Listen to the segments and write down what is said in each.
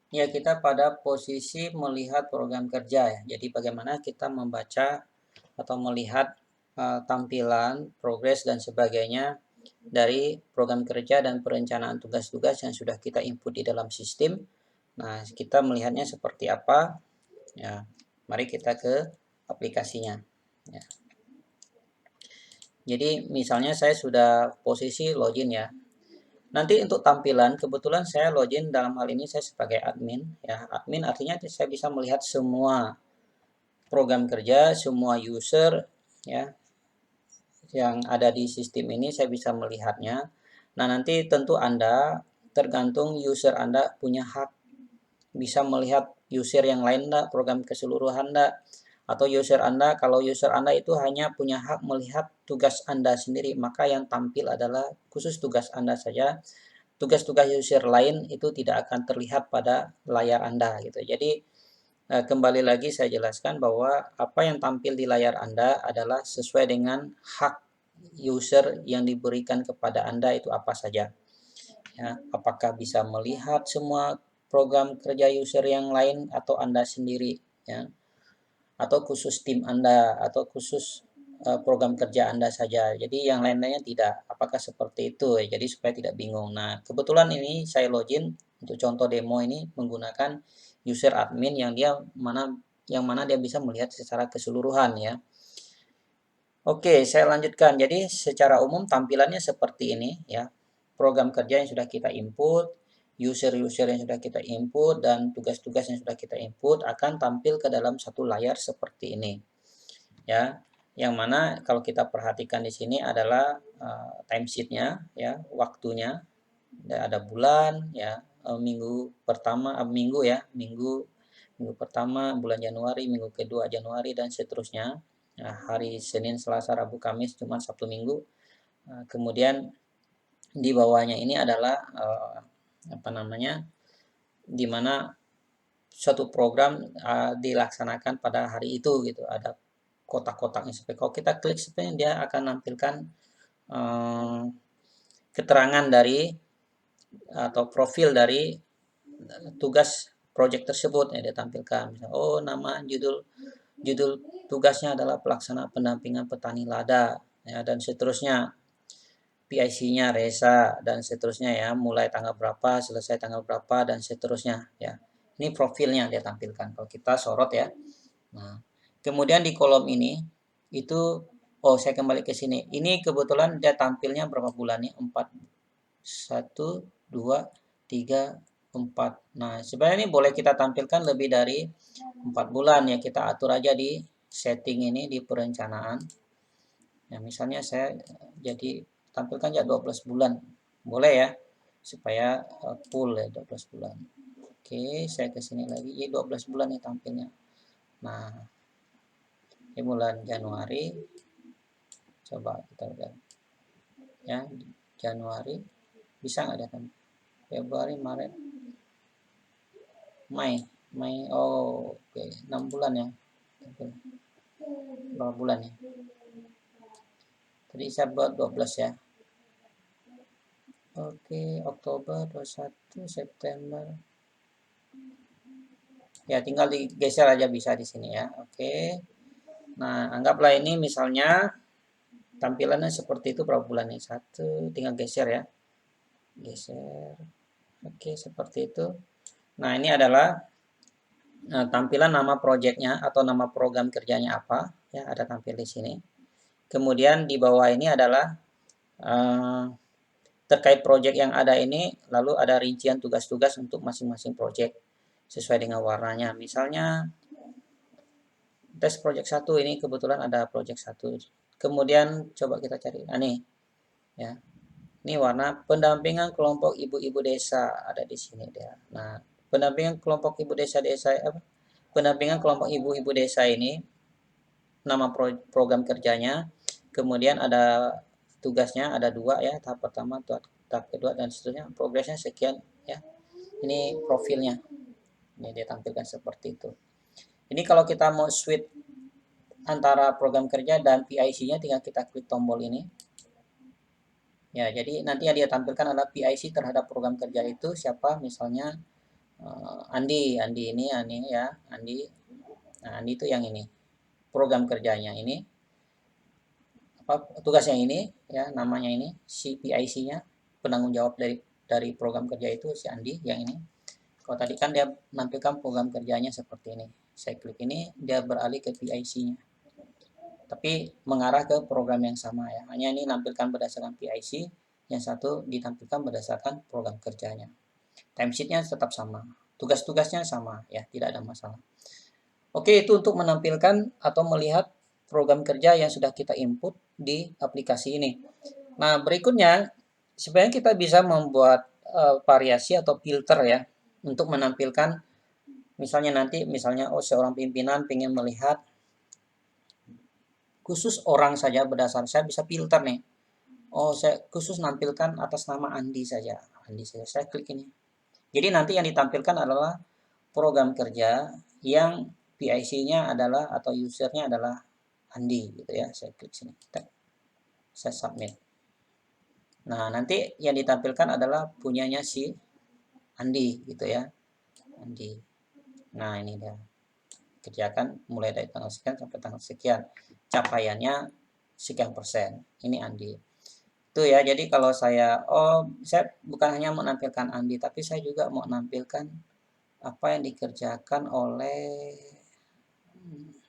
Ya, kita pada posisi melihat program kerja ya. Jadi bagaimana kita membaca atau melihat tampilan, progres dan sebagainya dari program kerja dan perencanaan tugas-tugas yang sudah kita input di dalam sistem. Nah, kita melihatnya seperti apa? Ya, mari kita ke aplikasinya. Ya. Jadi misalnya saya sudah posisi login ya. Nanti untuk tampilan, kebetulan saya login dalam hal ini saya sebagai admin. Ya, admin artinya saya bisa melihat semua program kerja, semua user ya yang ada di sistem ini saya bisa melihatnya. Nah, nanti tentu Anda tergantung user Anda punya hak bisa melihat user yang lain enggak, program keseluruhan enggak, atau user Anda, kalau user Anda itu hanya punya hak melihat tugas Anda sendiri, maka yang tampil adalah khusus tugas Anda saja. Tugas-tugas user lain itu tidak akan terlihat pada layar Anda gitu. Jadi kembali lagi saya jelaskan bahwa apa yang tampil di layar Anda adalah sesuai dengan hak user yang diberikan kepada Anda itu apa saja. Ya, apakah bisa melihat semua program kerja user yang lain atau Anda sendiri ya, atau khusus tim Anda atau khusus program kerja Anda saja. Jadi yang lain-lainnya tidak. Apakah seperti itu? Jadi supaya tidak bingung. Nah, kebetulan ini saya login untuk contoh demo ini menggunakan user admin yang mana dia bisa melihat secara keseluruhan ya. Oke, saya lanjutkan. Jadi secara umum tampilannya seperti ini ya. Program kerja yang sudah kita input, user-user yang sudah kita input, dan tugas-tugas yang sudah kita input akan tampil ke dalam satu layar seperti ini. Ya, yang mana kalau kita perhatikan di sini adalah timesheet-nya ya, waktunya. Ada bulan ya, minggu pertama minggu ya, minggu pertama bulan Januari, minggu kedua Januari dan seterusnya. Nah, hari Senin, Selasa, Rabu, Kamis, Jumat, Sabtu, Minggu. Kemudian di bawahnya ini adalah apa namanya, di mana suatu program dilaksanakan pada hari itu gitu. Ada kotak-kotaknya. Kalau kita klik sebenarnya dia akan menampilkan keterangan dari atau profil dari tugas project tersebut yang ditampilkan. Misalnya, oh nama judul tugasnya adalah pelaksana pendampingan petani lada ya, dan seterusnya. PIC-nya Reza dan seterusnya ya, mulai tanggal berapa, selesai tanggal berapa dan seterusnya ya. Ini profilnya dia tampilkan. Kalau kita sorot ya. Nah, kemudian di kolom ini itu saya kembali ke sini. Ini kebetulan dia tampilnya berapa bulan nih? 4 1 2 3 4. Nah, sebenarnya ini boleh kita tampilkan lebih dari 4 bulan ya. Kita atur aja di setting ini di perencanaan. Ya, misalnya saya jadi tampilkan ya 12 bulan. Boleh ya. Supaya full ya 12 bulan. Oke, saya ke sini lagi. Ya 12 bulan nih tampilnya. Nah, ini bulan Januari. Coba kita lihat. Ya, Januari bisa nggak datang? Februari, Maret, Mei. Oh, oke. 6 bulan ya. Berapa bulan ya? Tadi saya buat 12 ya. Oke, Oktober 21, September. Ya, tinggal digeser aja bisa di sini ya. Oke. Nah, anggaplah ini misalnya tampilannya seperti itu berapa bulan nih? 1, tinggal geser ya. Geser. Oke, seperti itu. Nah, ini adalah tampilan nama projectnya atau nama program kerjanya apa. Ya, ada tampil di sini. Kemudian di bawah ini adalah terkait project yang ada ini, lalu ada rincian tugas-tugas untuk masing-masing project sesuai dengan warnanya. Misalnya tes project 1 ini kebetulan ada project 1. Kemudian coba kita cari. Nah, nih ya. Ini warna pendampingan kelompok ibu-ibu desa ada di sini dia. Nah, pendampingan kelompok ibu desa apa? Pendampingan kelompok ibu-ibu desa ini nama program kerjanya. Kemudian ada tugasnya ada 2 ya, tahap pertama, tahap kedua dan seterusnya. Progresnya sekian ya. Ini profilnya. Ini dia tampilkan seperti itu. Ini kalau kita mau switch antara program kerja dan PIC-nya tinggal kita klik tombol ini. Ya, jadi nanti yang dia tampilkan adalah PIC terhadap program kerja itu siapa, misalnya Andi ini ya, Andi. Nah, Andi itu yang ini. Program kerjanya ini, tugasnya ini ya, namanya ini si PIC-nya, penanggung jawab dari program kerja itu si Andi yang ini. Kalau tadi kan dia menampilkan program kerjanya seperti ini. Saya klik ini, dia beralih ke PIC-nya. Tapi mengarah ke program yang sama ya. Hanya ini nampilkan berdasarkan PIC, yang satu ditampilkan berdasarkan program kerjanya. Timesheet-nya tetap sama. Tugas-tugasnya sama ya, tidak ada masalah. Oke, itu untuk menampilkan atau melihat program kerja yang sudah kita input di aplikasi ini. Nah, berikutnya sebenarnya kita bisa membuat variasi atau filter ya untuk menampilkan misalnya seorang pimpinan ingin melihat khusus orang saja berdasar saya bisa filter nih. Oh, saya khusus nampilkan atas nama Andi saja. Saya klik ini. Jadi nanti yang ditampilkan adalah program kerja yang PIC-nya adalah atau usernya adalah Andi gitu ya. Saya klik sini. Saya submit. Nah, nanti yang ditampilkan adalah punyanya si Andi gitu ya. Andi. Nah, ini dia. Kerjakan mulai dari tanggal sekian sampai tanggal sekian. Capaiannya sekian persen. Ini Andi. Itu ya. Jadi kalau saya bukan hanya menampilkan Andi, tapi saya juga mau menampilkan apa yang dikerjakan oleh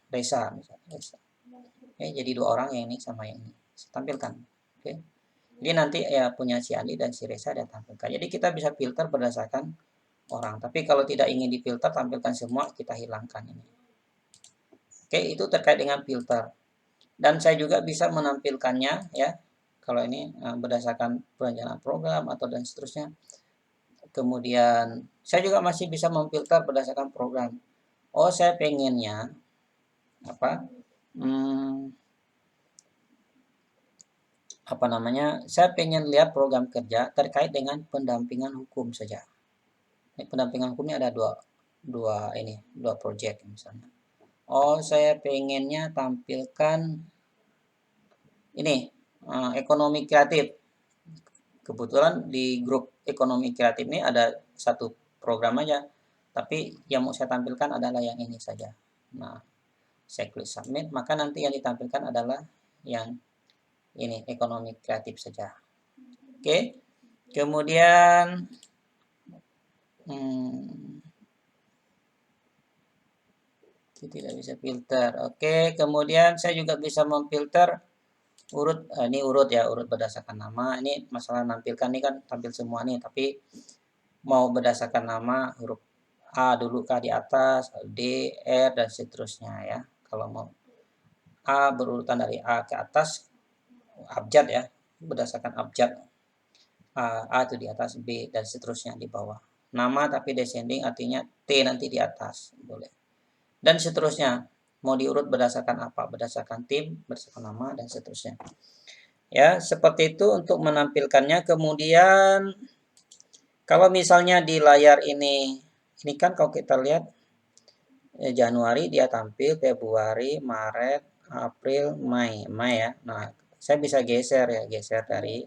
Reza misalnya. Jadi dua orang yang ini sama yang ini. Saya tampilkan. Oke. Jadi nanti ya punya si Andi dan si Reza dia tampilkan. Jadi kita bisa filter berdasarkan orang. Tapi kalau tidak ingin difilter, tampilkan semua, kita hilangkan ini. Oke, itu terkait dengan filter. Dan saya juga bisa menampilkannya ya. Kalau ini berdasarkan perencanaan program atau dan seterusnya. Kemudian saya juga masih bisa memfilter berdasarkan program. Oh, saya pengennya saya pengen lihat program kerja terkait dengan pendampingan hukum saja. Ini pendampingan hukumnya ada dua project misalnya. Oh, saya pengennya tampilkan ini ekonomi kreatif. Kebetulan di grup ekonomi kreatif ini ada satu program aja, tapi yang mau saya tampilkan adalah yang ini saja. Nah, saya klik submit, maka nanti yang ditampilkan adalah yang ini ekonomi kreatif saja. Oke, kemudian tidak bisa filter. Oke, kemudian saya juga bisa memfilter ini urut berdasarkan nama. Ini masalah nampilkan ini kan tampil semua nih, tapi mau berdasarkan nama huruf A dulu kah di atas, D, R dan seterusnya ya. Kalau mau A berurutan dari A ke atas abjad ya, berdasarkan abjad. A itu di atas, B dan seterusnya di bawah. Nama tapi descending artinya T nanti di atas, boleh. Dan seterusnya. Mau diurut berdasarkan apa? Berdasarkan tim, berdasarkan nama dan seterusnya. Ya, seperti itu untuk menampilkannya. Kemudian kalau misalnya di layar ini kan kalau kita lihat Januari dia tampil, Februari, Maret, April, Mei ya. Nah, saya bisa geser dari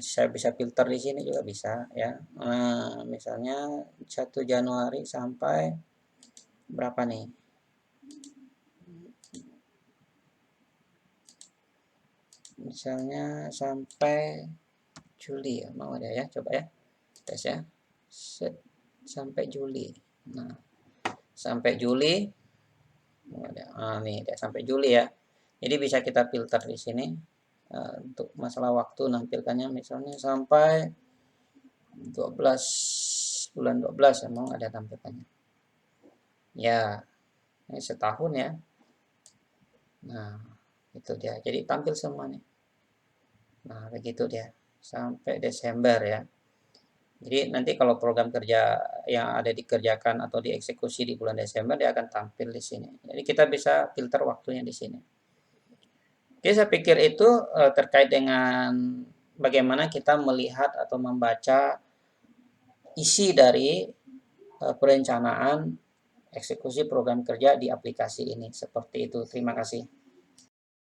saya bisa filter di sini juga bisa ya. Misalnya 1 Januari sampai berapa nih? Misalnya sampai Juli ya, mau ada ya, coba ya, tes ya, sampai Juli. Nah, sampai Juli, nih sampai Juli ya. Jadi bisa kita filter di sini untuk masalah waktu nampilkannya misalnya sampai bulan 12 emang ada tampilkannya. Ya, ini setahun ya. Nah, itu dia. Jadi tampil semua nih. Nah, begitu dia sampai Desember ya. Jadi nanti kalau program kerja yang ada dikerjakan atau dieksekusi di bulan Desember dia akan tampil di sini. Jadi kita bisa filter waktunya di sini. Oke, saya pikir itu terkait dengan bagaimana kita melihat atau membaca isi dari perencanaan eksekusi program kerja di aplikasi ini. Seperti itu. Terima kasih.